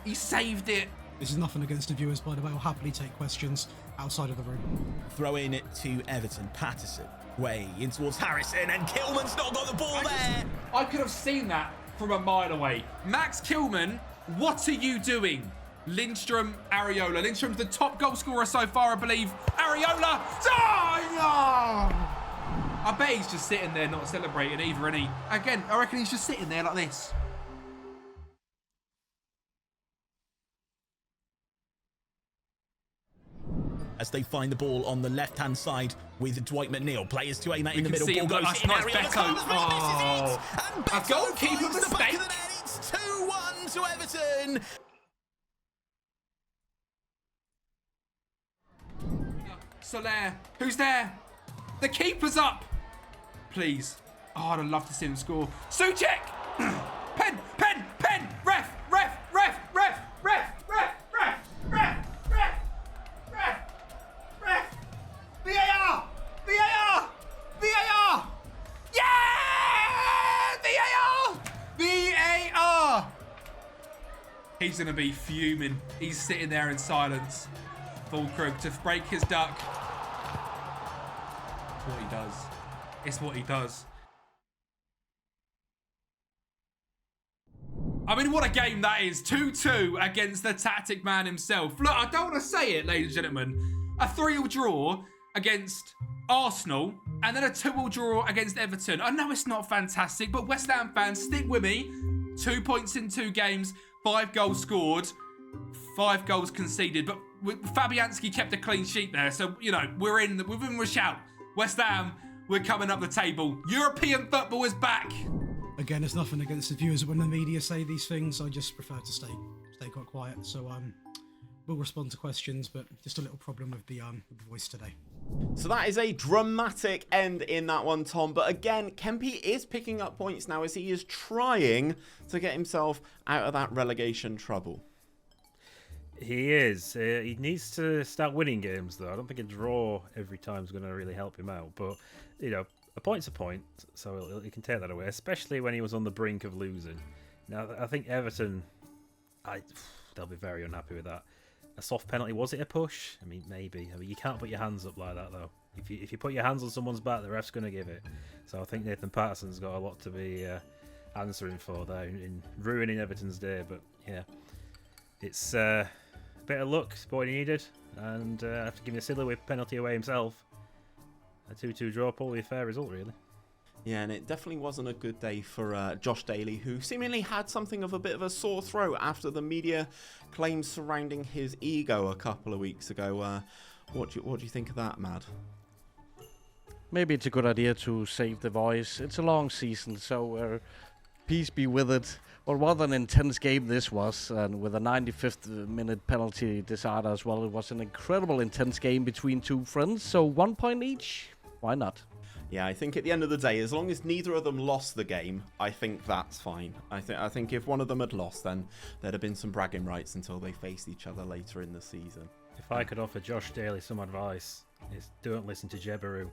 He saved it. This is nothing against the viewers, by the way. I'll happily take questions outside of the room. Throw in to Everton. Patterson. Way in towards Harrison, and Kilman's not got the ball there. I could have seen that from a mile away. Max Kilman, what are you doing? Lindstrom, Areola. Lindstrom's the top goal scorer so far, I believe. Areola! Oh, no! I bet he's just sitting there not celebrating either, isn't he? Again, I reckon he's just sitting there like this. As they find the ball on the left-hand side with Dwight McNeil. Players to aim at in the middle. Ball goes in. Nice Beto. Oh, a goalkeeper mistake. It's 2-1 to Everton. Soler, who's there? The keeper's up. Please. Oh, I'd love to see him score. Souček! Pen! Ref! VAR! Yeah! VAR! He's going to be fuming. He's sitting there in silence. Fulkrug to break his duck. What he does. It's what he does. I mean, what a game that is. 2-2 against the tactic man himself. Look, I don't want to say it, ladies and gentlemen. A 3-3 draw against Arsenal and then a 2-2 draw against Everton. I know it's not fantastic, but West Ham fans, stick with me. 2 points in 2 games, 5 goals scored, 5 goals conceded. But Fabianski kept a clean sheet there, so, you know, we're in with a shout. West Ham, we're coming up the table. European football is back. Again, it's nothing against the viewers. When the media say these things, I just prefer to stay quite quiet. So we'll respond to questions, but just a little problem with the voice today. So that is a dramatic end in that one, Tom. But again, Kempi is picking up points now as he is trying to get himself out of that relegation trouble. He is. He needs to start winning games, though. I don't think a draw every time is going to really help him out. But, you know, a point's a point, so he can take that away, especially when he was on the brink of losing. Now, I think Everton, they'll be very unhappy with that. A soft penalty, was it a push? I mean, maybe. I mean, you can't put your hands up like that, though. If you put your hands on someone's back, the ref's going to give it. So I think Nathan Patterson's got a lot to be answering for there in ruining Everton's day. But, yeah, it's a bit of luck, what he needed. And after giving a silly whip penalty away himself, a 2-2 draw, probably a fair result, really. Yeah, and it definitely wasn't a good day for Josh Daly, who seemingly had something of a bit of a sore throat after the media claims surrounding his ego a couple of weeks ago. What do you think of that, Mad? Maybe it's a good idea to save the voice. It's a long season, so peace be with it. Well, what an intense game this was, and with a 95th minute penalty decided as well. It was an incredible intense game between two friends, so 1 point each. Why not? Yeah, I think at the end of the day, as long as neither of them lost the game, I think that's fine. I think if one of them had lost, then there'd have been some bragging rights until they faced each other later in the season. If I could offer Josh Daly some advice, it's don't listen to Jebaru.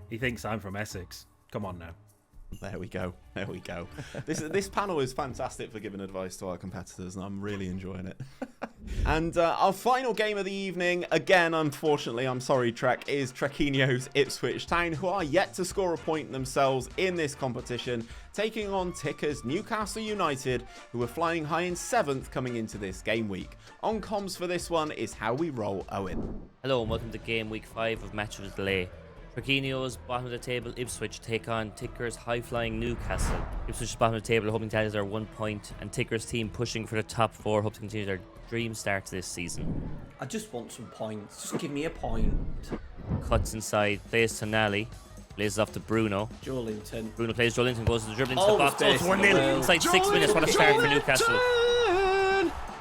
He thinks I'm from Essex. Come on now. There we go. There we go. This panel is fantastic for giving advice to our competitors, and I'm really enjoying it. And our final game of the evening, again, unfortunately, I'm sorry, Trek, is Trequinho's Ipswich Town, who are yet to score a point themselves in this competition, taking on Ticker's Newcastle United, who were flying high in 7th coming into this game week. On comms for this one is How We Roll Owen. Hello and welcome to game week 5 of matchday. Trequinho's bottom of the table, Ipswich take on Ticker's high-flying Newcastle. Ipswich's bottom of the table hoping to add their 1 point, and Ticker's team pushing for the top 4, hope to continue their dream start to this season. I just want some points. Just give me a point. Cuts inside, plays to Daly, plays off to Bruno. Joelinton. Bruno plays Joelinton, goes to the dribbling to Oh, the box. Oh, it's 1-0 inside 6 minutes. What a start for Newcastle.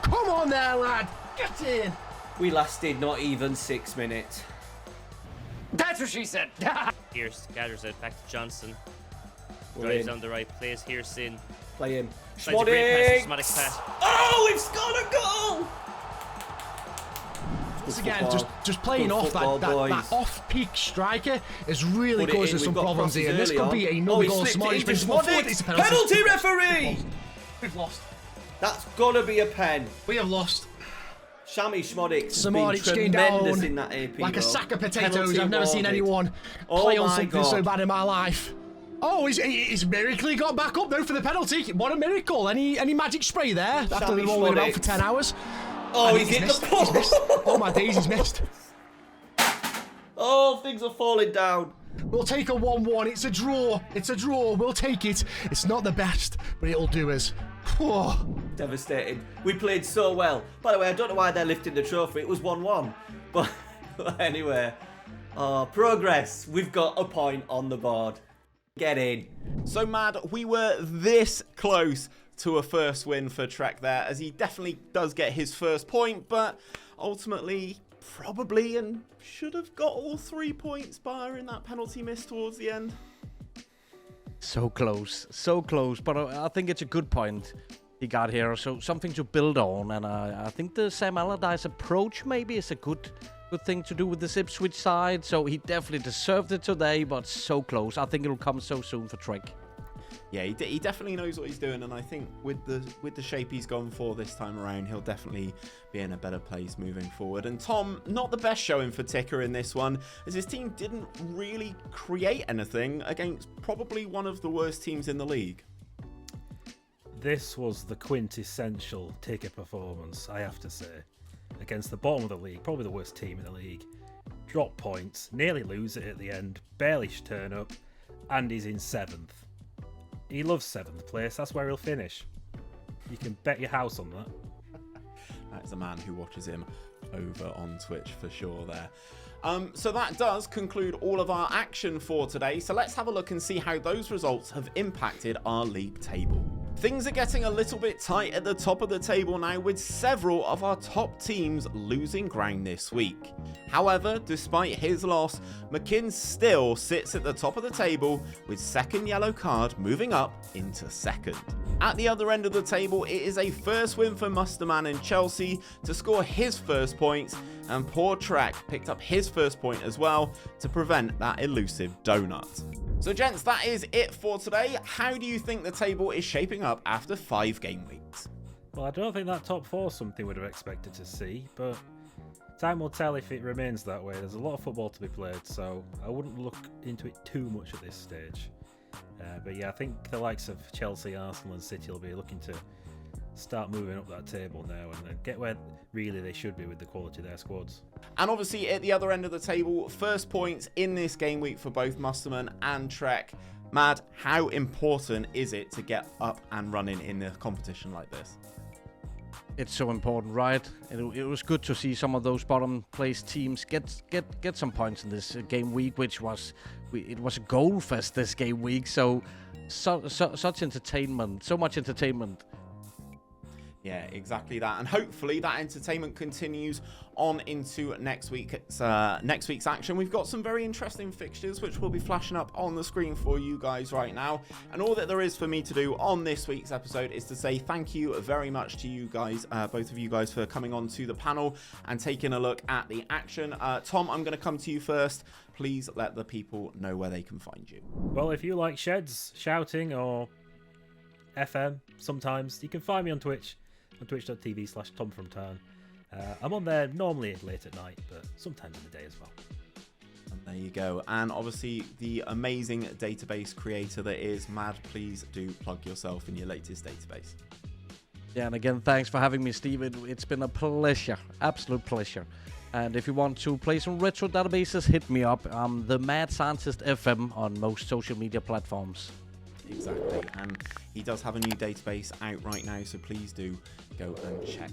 Come on there, lad. Get in. We lasted not even 6 minutes. That's what she said. Pierce gathers it back to Johnson. We're Drives in. down the right, plays Pierce in. Play him. Slides a great pass, pass. Oh, we've scored a goal! Once again, just playing off that off-peak striker is really causing some problems here. This could be another goal. Smodix brings forward. It's a penalty referee! We've lost. That's gotta be a pen. We have lost. Shammy Schmodix has been Smodix going tremendous down in that AP like a goal. sack of potatoes. Penalty I've never seen awarded. anyone Oh play on my something God. so bad in my life. Oh, he's miraculously got back up though for the penalty. What a miracle! Any magic spray there after Shammy the ball went about Schmodix. for 10 hours? Oh, And he's hit missed. the ball. He's missed. Oh my days, he's missed. Oh, things are falling down. We'll take a 1-1. It's a draw. It's a draw. We'll take it. It's not the best, but it'll do us. Whoa. Devastating. We played so well. By the way, I don't know why they're lifting the trophy. It was 1-1. But anyway, progress. We've got a point on the board. Get in. So, Mad, we were this close to a first win for Trek there, as he definitely does get his first point, but ultimately probably and should have got all 3 points barring that penalty miss towards the end. So close, but I think it's a good point he got here, so something to build on, and I think the Sam Allardyce approach maybe is a good thing to do with the Ipswich side, so he definitely deserved it today, but so close. I think it'll come so soon for Trek. Yeah, he definitely knows what he's doing, and I think with the shape he's gone for this time around, he'll definitely be in a better place moving forward. And Tom, not the best showing for Ticker in this one, as his team didn't really create anything against probably one of the worst teams in the league. This was the quintessential Ticker performance, I have to say. Against the bottom of the league, probably the worst team in the league. Drop points, nearly lose it at the end, barely turn up, and he's in 7th. He loves 7th place, that's where he'll finish. You can bet your house on that. That's a man who watches him over on Twitch for sure there. So that does conclude all of our action for today. So let's have a look and see how those results have impacted our league table. Things are getting a little bit tight at the top of the table now, with several of our top teams losing ground this week. However, despite his loss, Mckins still sits at the top of the table, with second yellow card moving up into second. At the other end of the table, it is a first win for Mustermann and Chelsea to score his first points, and poor Trek picked up his first point as well to prevent that elusive donut. So gents, that is it for today. How do you think the table is shaping up after 5 game weeks? Well, I don't think that top 4 is something we'd have expected to see, but time will tell if it remains that way. There's a lot of football to be played, so I wouldn't look into it too much at this stage. But yeah, I think the likes of Chelsea, Arsenal and City will be looking to start moving up that table now and get where really they should be with the quality of their squads. And obviously at the other end of the table, first points in this game week for both Mustermann and Trek Mad, how important is it to get up and running in a competition like this? It's so important, right? It was good to see some of those bottom place teams get some points in this game week, which was it was a goal fest this game week. So such entertainment, so much entertainment. Yeah, exactly that, and hopefully that entertainment continues on into next week's action. We've got some very interesting fixtures which will be flashing up on the screen for you guys right now, and all that there is for me to do on this week's episode is to say thank you very much to you guys, both of you guys, for coming on to the panel and taking a look at the action. Tom, I'm going to come to you first. Please let the people know where they can find you. Well, if you like sheds, shouting, or FM sometimes, you can find me on Twitch. On twitch.tv/TomFromTown. I'm on there normally late at night, but sometimes in the day as well. And there you go. And obviously the amazing database creator that is Mad, please do plug yourself in your latest database. Yeah, and again, thanks for having me, Steve. It's been a pleasure, absolute pleasure. And if you want to play some retro databases, hit me up. I'm the Mad Scientist FM on most social media platforms. Exactly, and he does have a new database out right now, so please do go and check